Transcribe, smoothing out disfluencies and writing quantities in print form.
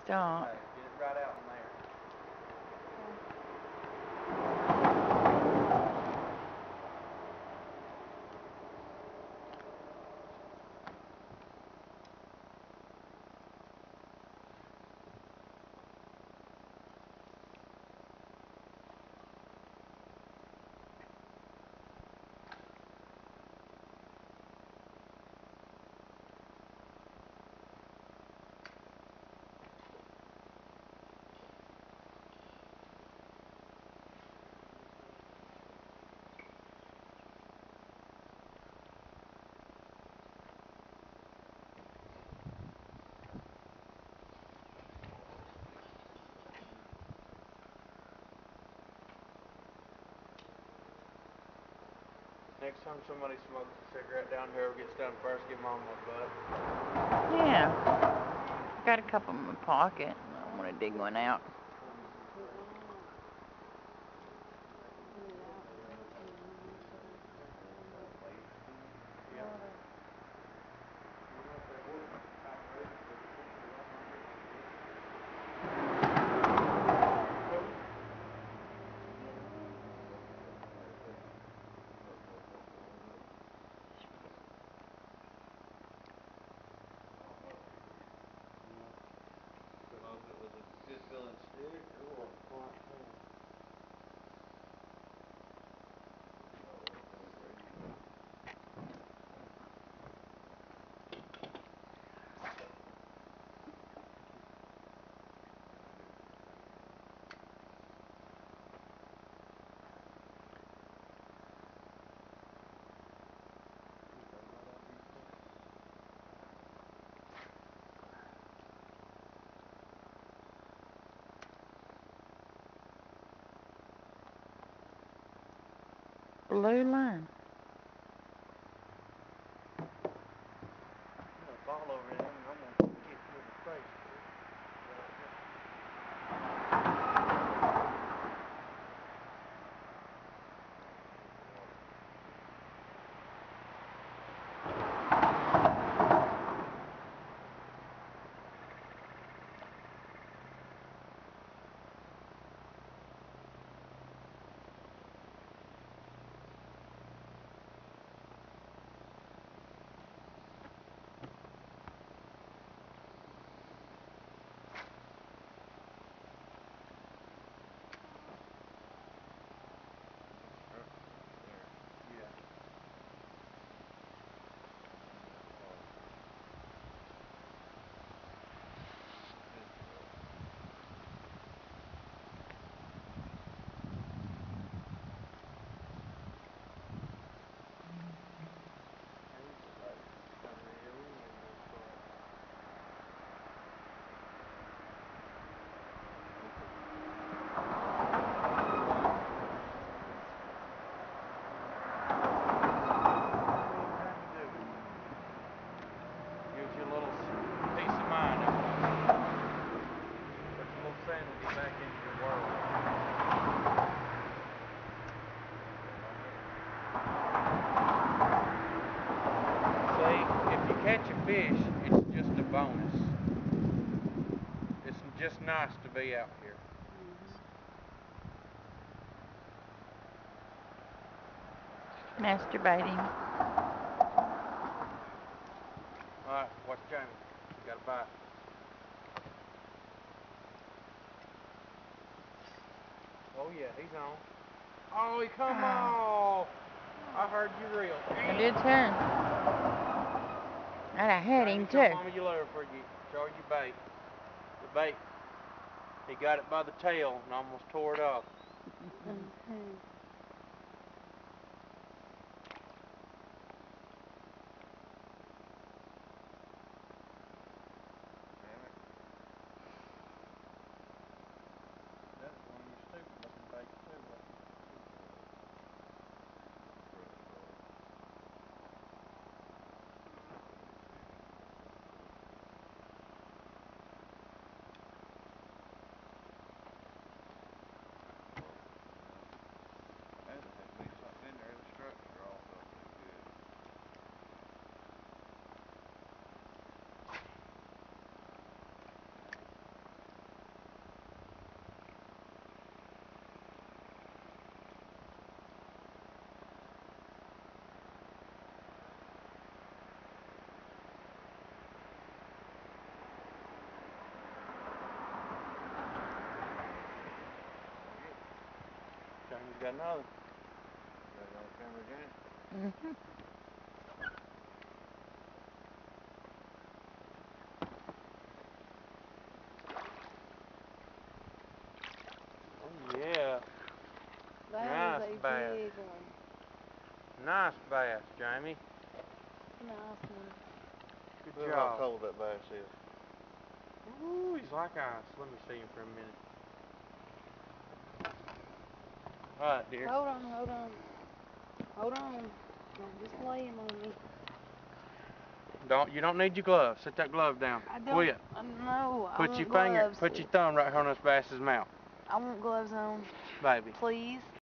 Stop. Hey, get it right out in there. Next time somebody smokes a cigarette down here or gets done first, give mom a butt. Yeah. Got a couple in my pocket. I want to dig one out. Blue line. I'm gonna fall over him and I'm gonna hit you in the face. Catch a fish, it's just a bonus. It's just nice to be out here. Masturbating. Alright, watch Jamie. Got a bite. Oh yeah, he's on. Oh, he come off. I heard you reel. I did too. And I had him too. Show Mama your lure for you. Show her your bait. The bait. He got it by the tail and almost tore it off. That was one of your stupid looking baits too, wasn't it? He's got another. Got it on camera again. Mm-hmm. Oh yeah. That Nice is a bass. big one. Nice bass, Jamie. Nice one. Good Look how job. cold that bass is. Ooh, he's like ice. Let me see him for a minute. Alright, dear. Hold on, hold on. Hold on. Don't just lay him on me. You don't need your gloves. Set that glove down. I don't. Quit. No, I Put want your gloves. put your thumb right here on this bass's mouth, I want gloves on. baby. Please.